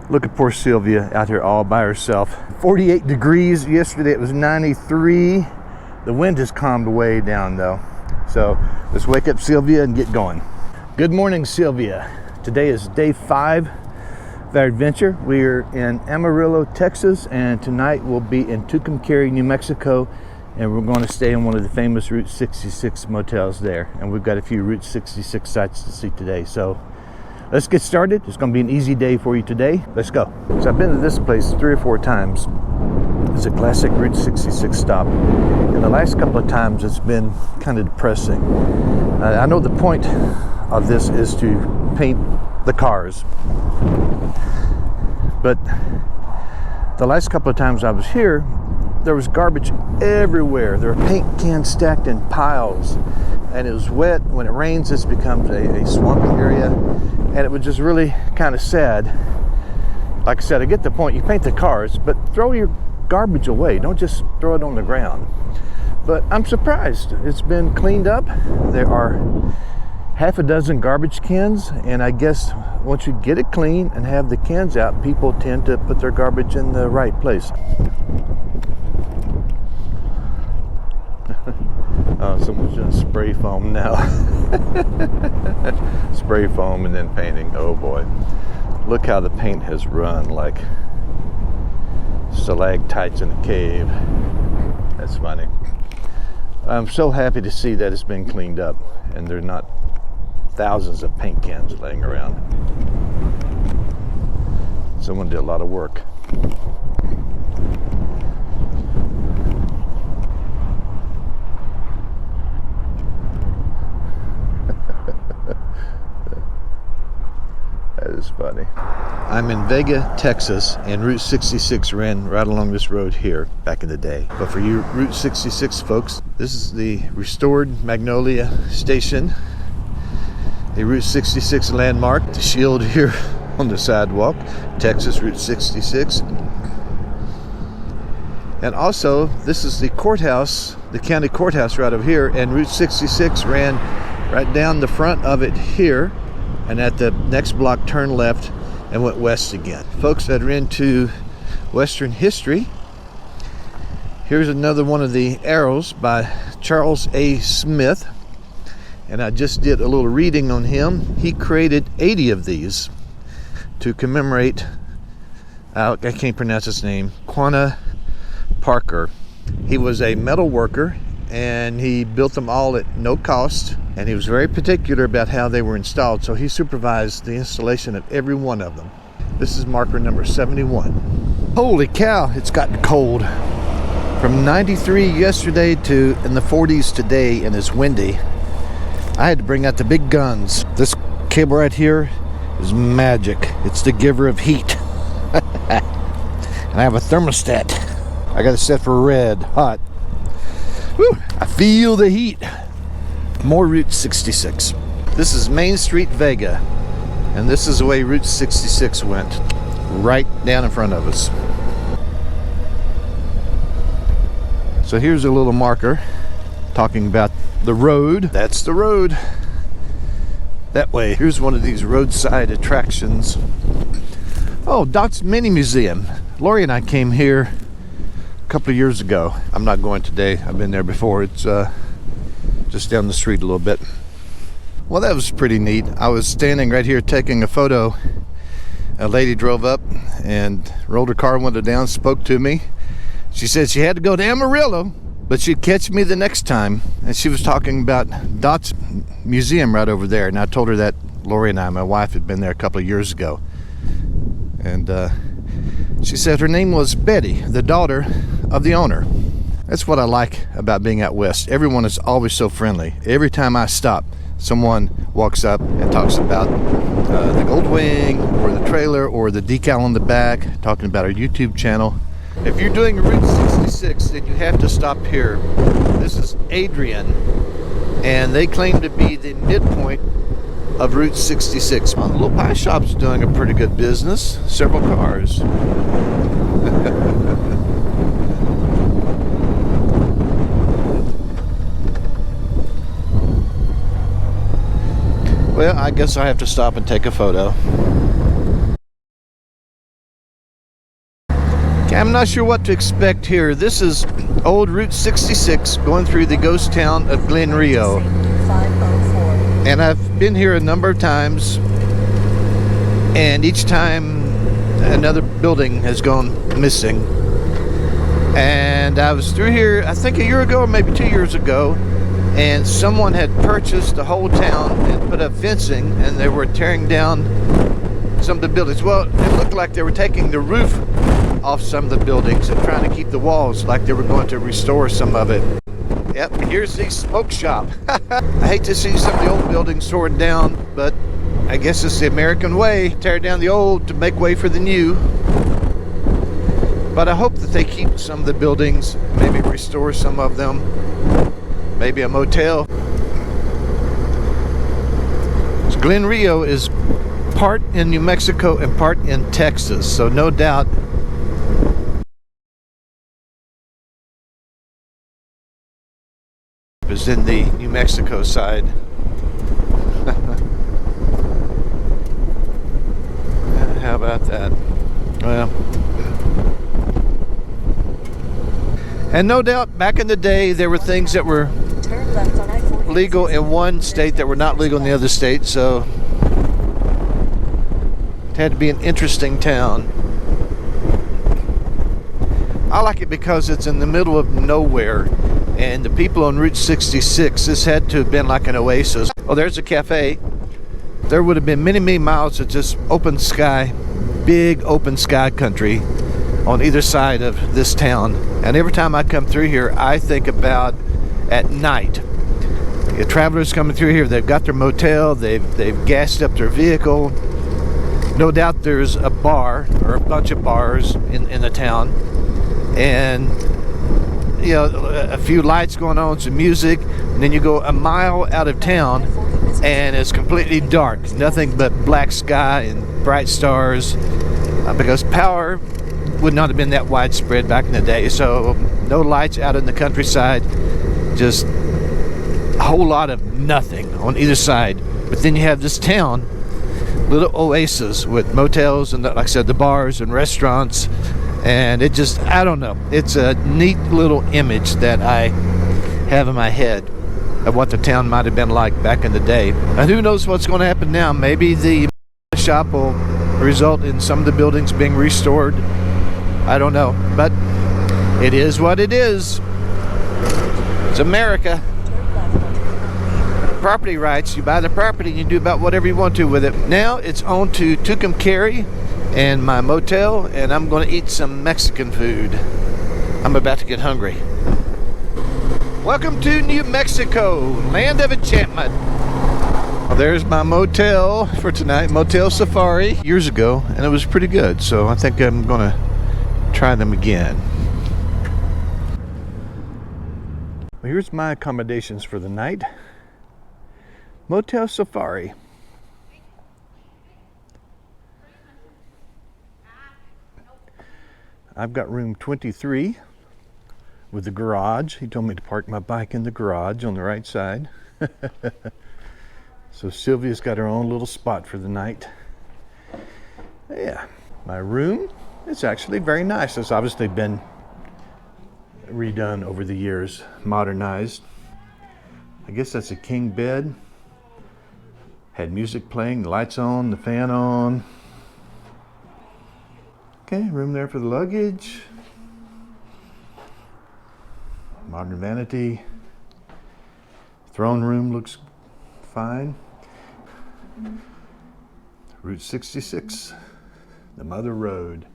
Look at poor Sylvia out here all by herself. 48 degrees. Yesterday it was 93. The wind has calmed way down though. So let's wake up Sylvia and get going. Good morning, Sylvia. Today is day 5 of our adventure. We're in Amarillo, Texas, and tonight we'll be in Tucumcari, New Mexico, and we're going to stay in one of the famous Route 66 motels there. And we've got a few Route 66 sites to see today. So let's get started. It's going to be an easy day for you today. Let's go. So I've been to this place 3 or 4 times. It's a classic Route 66 stop. And the last couple of times it's been kind of depressing. I know the point of this is to paint the cars. But the last couple of times I was here, there was garbage everywhere. There were paint cans stacked in piles. And it was wet. When it rains, this becomes a swampy area. And it was just really kind of sad. Like I said, I get the point. You paint the cars, but throw your garbage away. Don't just throw it on the ground. But I'm surprised. It's been cleaned up. There are half a dozen garbage cans, and I guess once you get it clean and have the cans out, people tend to put their garbage in the right place. Oh, someone's doing spray foam now. Spray foam and then painting. Oh boy. Look how the paint has run like stalactites in a cave. That's funny. I'm so happy to see that it's been cleaned up and there are not thousands of paint cans laying around. Someone did a lot of work. That is funny. I'm in Vega, Texas, and Route 66 ran right along this road here back in the day. But for you Route 66 folks, this is the restored Magnolia Station, a Route 66 landmark. The shield here on the sidewalk, Texas Route 66. And also, this is the courthouse, the county courthouse right over here, and Route 66 ran right down the front of it here, and at the next block turned left and went west again. Folks that are into Western history, here's another one of the arrows by Charles A. Smith, and I just did a little reading on him. He created 80 of these to commemorate, I can't pronounce his name, Quanah Parker. He was a metal worker and he built them all at no cost, and he was very particular about how they were installed, so he supervised the installation of every one of them. This is marker number 71. Holy cow, it's gotten cold. From 93 yesterday to in the 40s today, and it's windy. I had to bring out the big guns. This cable right here is magic. It's the giver of heat. And I have a thermostat. I got it set for red, hot. Whew, I feel the heat. More Route 66. This is Main Street, Vega, and this is the way Route 66 went, right down in front of us. So here's a little marker talking about the road. That's the road. That way. Here's one of these roadside attractions. Oh, Dot's Mini Museum. Lori and I came here a couple of years ago. I'm not going today. I've been there before. It's just down the street a little bit. Well, that was pretty neat. I was standing right here taking a photo. A lady drove up and rolled her car window down, spoke to me. She said she had to go to Amarillo, but she'd catch me the next time. And she was talking about Dot's Museum right over there. And I told her that Lori and I, my wife, had been there a couple of years ago. And she said her name was Betty, the daughter of the owner. That's what I like about being out west. Everyone is always so friendly. Every time I stop, someone walks up and talks about the Gold Wing or the trailer or the decal on the back, talking about our YouTube channel. If you're doing Route 66, then you have to stop here. This is Adrian, and they claim to be the midpoint of Route 66. Well, the little pie shop's doing a pretty good business. Several cars. Well, I guess I have to stop and take a photo. Okay, I'm not sure what to expect here. This is old Route 66 going through the ghost town of Glenrio. And I've been here a number of times, and each time another building has gone missing. And I was through here, I think a year ago or maybe 2 years ago, and someone had purchased the whole town and put up fencing, and they were tearing down some of the buildings. Well, it looked like they were taking the roof off some of the buildings and trying to keep the walls, like they were going to restore some of it. Yep, here's the smoke shop. I hate to see some of the old buildings torn down, but I guess it's the American way. Tear down the old to make way for the new. But I hope that they keep some of the buildings, maybe restore some of them, maybe a motel. Glenrio is part in New Mexico and part in Texas, so no doubt is in the New Mexico side. How about that? Well, and no doubt back in the day there were things that were legal in one state that were not legal in the other state, so it had to be an interesting town. I like it because it's in the middle of nowhere, and the people on Route 66, this had to have been like an oasis. Oh, there's a cafe. There would have been many, many miles of just open sky, big open sky country on either side of this town. And every time I come through here, I think about at night. The travelers coming through here, they've got their motel, they've gassed up their vehicle. No doubt there's a bar or a bunch of bars in the town, and you know, a few lights going on, some music, and then you go a mile out of town and it's completely dark, nothing but black sky and bright stars, because power would not have been that widespread back in the day. So no lights out in the countryside, just a whole lot of nothing on either side. But then you have this town, little oasis with motels and like I said, the bars and restaurants. And it just, I don't know, it's a neat little image that I have in my head of what the town might have been like back in the day. And who knows what's going to happen now. Maybe the shop will result in some of the buildings being restored. I don't know, but it is what it is. It's America. Property rights, you buy the property and you do about whatever you want to with it. Now it's on to Tucumcari and my motel, and I'm going to eat some Mexican food. I'm about to get hungry. Welcome to New Mexico, land of enchantment. Well, there's my motel for tonight, Motel Safari, years ago, and it was pretty good, so I think I'm going to try them again. Well, here's my accommodations for the night. Motel Safari. I've got room 23 with the garage. He told me to park my bike in the garage on the right side. So Sylvia's got her own little spot for the night. Yeah, my room is actually very nice. It's obviously been redone over the years, modernized. I guess that's a king bed. Had music playing, the lights on, the fan on. Okay, room there for the luggage. Modern vanity. Throne room looks fine. Route 66, the Mother Road.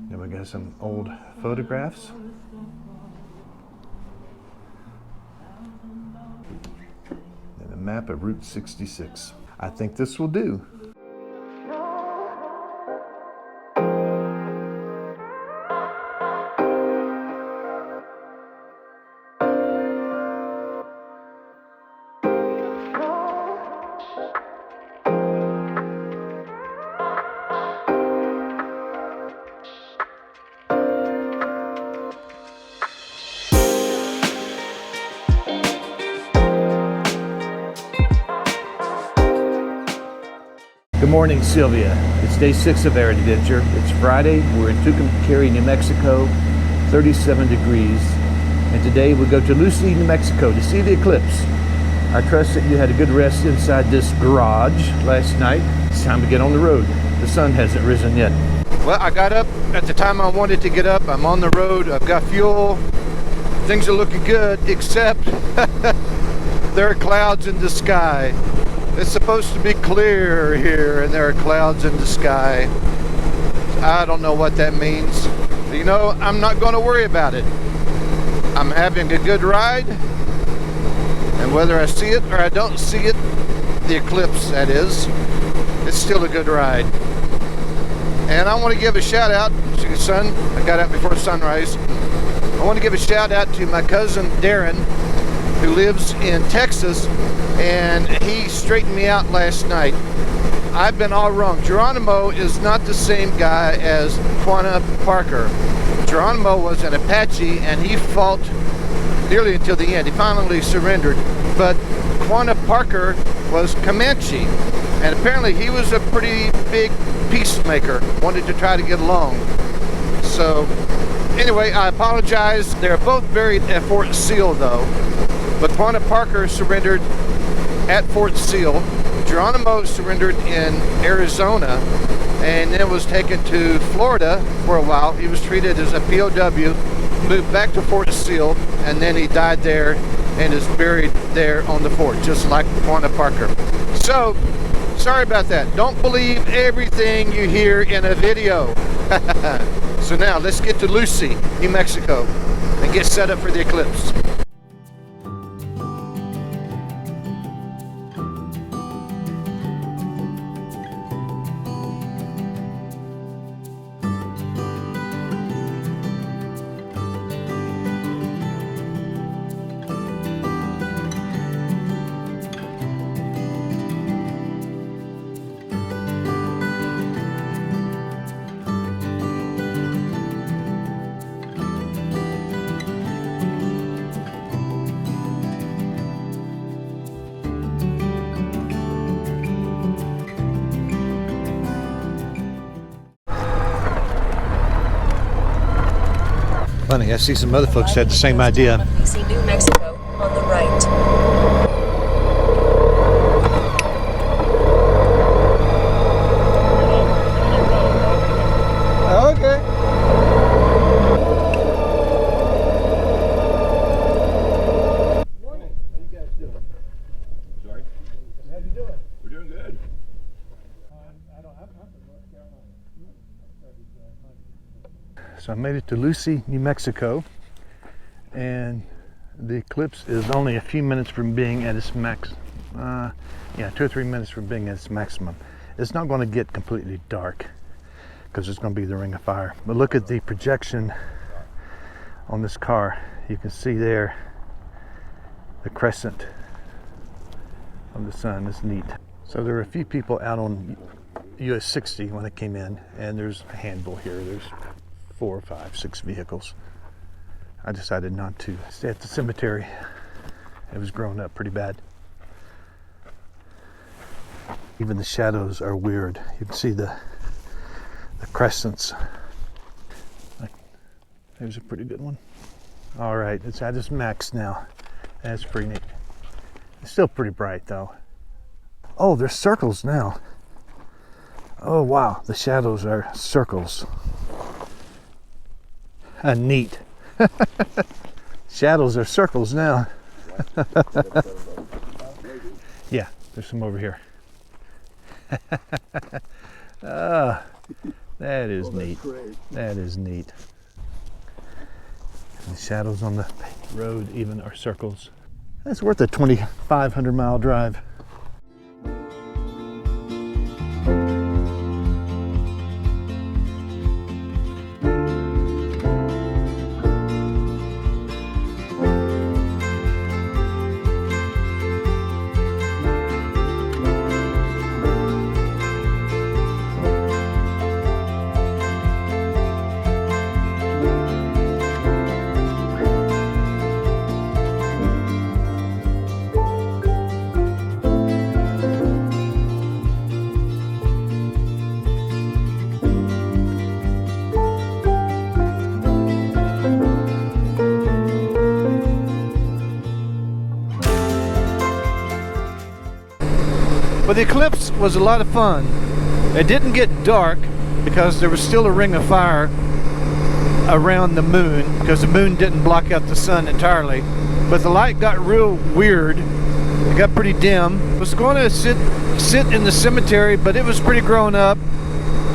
Then we got some old photographs. And a map of Route 66. I think this will do. morning, Sylvia. It's day 6 of our adventure. It's Friday. We're in Tucumcari, New Mexico, 37 degrees. And today we go to Lucy, New Mexico to see the eclipse. I trust that you had a good rest inside this garage last night. It's time to get on the road. The sun hasn't risen yet. Well, I got up at the time I wanted to get up. I'm on the road. I've got fuel. Things are looking good, except there are clouds in the sky. It's supposed to be clear here, and there are clouds in the sky. I don't know what that means. You know, I'm not going to worry about it. I'm having a good ride, and whether I see it or I don't see it, the eclipse that is, it's still a good ride. And I want to give a shout out to the sun. I got out before sunrise. I want to give a shout out to my cousin Darren, who lives in Texas, and he straightened me out last night. I've been all wrong. Geronimo is not the same guy as Quanah Parker. Geronimo was an Apache, and he fought nearly until the end. He finally surrendered. But Quanah Parker was Comanche, and apparently he was a pretty big peacemaker, wanted to try to get along. So anyway, I apologize. They're both buried at Fort Sill, though. But Quanah Parker surrendered at Fort Sill. Geronimo surrendered in Arizona and then was taken to Florida for a while. He was treated as a POW, moved back to Fort Sill, and then he died there and is buried there on the fort, just like Quanah Parker. So, sorry about that. Don't believe everything you hear in a video. So now, let's get to Lucy, New Mexico, and get set up for the eclipse. Funny, I see some other folks had the same idea. You see New Mexico on the right. Okay. Morning. How you guys doing? Sorry? How you doing? We're doing good. So I made it to Lucy, New Mexico, and the eclipse is only a few minutes from being at its max. 2 or 3 minutes from being at its maximum. It's not going to get completely dark because it's going to be the ring of fire. But look at the projection on this car. You can see there the crescent of the sun. It's neat. So there were a few people out on US 60 when it came in, and there's a handful here. There's 4, 5, 6 vehicles. I decided not to stay at the cemetery. It was growing up pretty bad. Even the shadows are weird. You can see the crescents. There's a pretty good one. All right, it's at its max now. That's pretty neat. It's still pretty bright though. Oh, there's circles now. Oh wow, the shadows are circles. Neat. Shadows are circles now. Yeah, there's some over here. That is neat. That is neat. And the shadows on the road even are circles. That's worth a 2,500 mile drive. But the Eclipse was a lot of fun. It didn't get dark because there was still a ring of fire around the moon, because the moon didn't block out the sun entirely. But the light got real weird. It got pretty dim. I was going to sit in the cemetery, but it was pretty grown up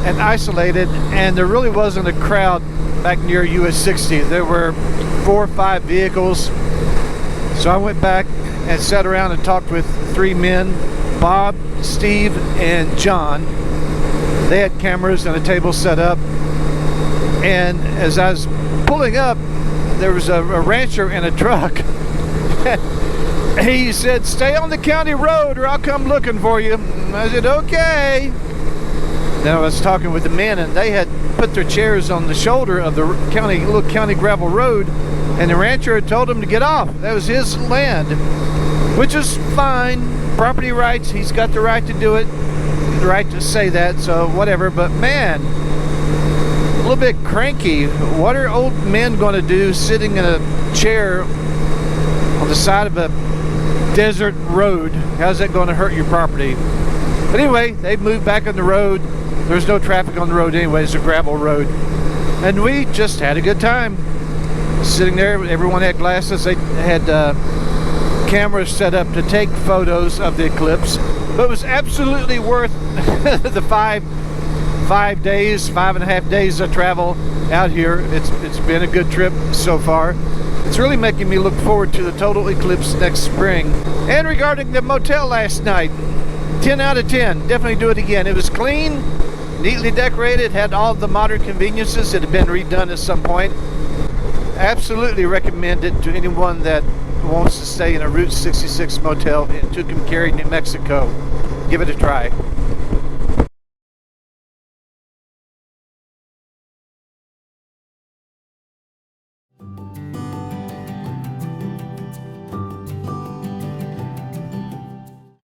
and isolated, and there really wasn't a crowd back near US 60. There were 4 or 5 vehicles. So I went back and sat around and talked with 3 men, Bob, Steve, and John. They had cameras and a table set up, and as I was pulling up, there was a rancher in a truck. He said, "Stay on the county road or I'll come looking for you." I said, "Okay." Then I was talking with the men, and they had put their chairs on the shoulder of the little county gravel road, and the rancher had told them to get off. That was his land, which is fine. Property rights, he's got the right to do it, the right to say that, so whatever. But man, a little bit cranky. What are old men going to do sitting in a chair on the side of a desert road? How's that going to hurt your property? But anyway, they moved back on the road. There's no traffic on the road anyway. It's a gravel road, and we just had a good time sitting there. Everyone had glasses. They had cameras set up to take photos of the eclipse, but it was absolutely worth the 5.5 days of travel out here. It's been a good trip so far. It's really making me look forward to the total eclipse next spring. And regarding the motel last night, 10 out of 10. Definitely do it again. It was clean, neatly decorated, had all the modern conveniences that had been redone at some point. Absolutely recommend it to anyone that wants to stay in a Route 66 motel in Tucumcari, New Mexico. Give it a try.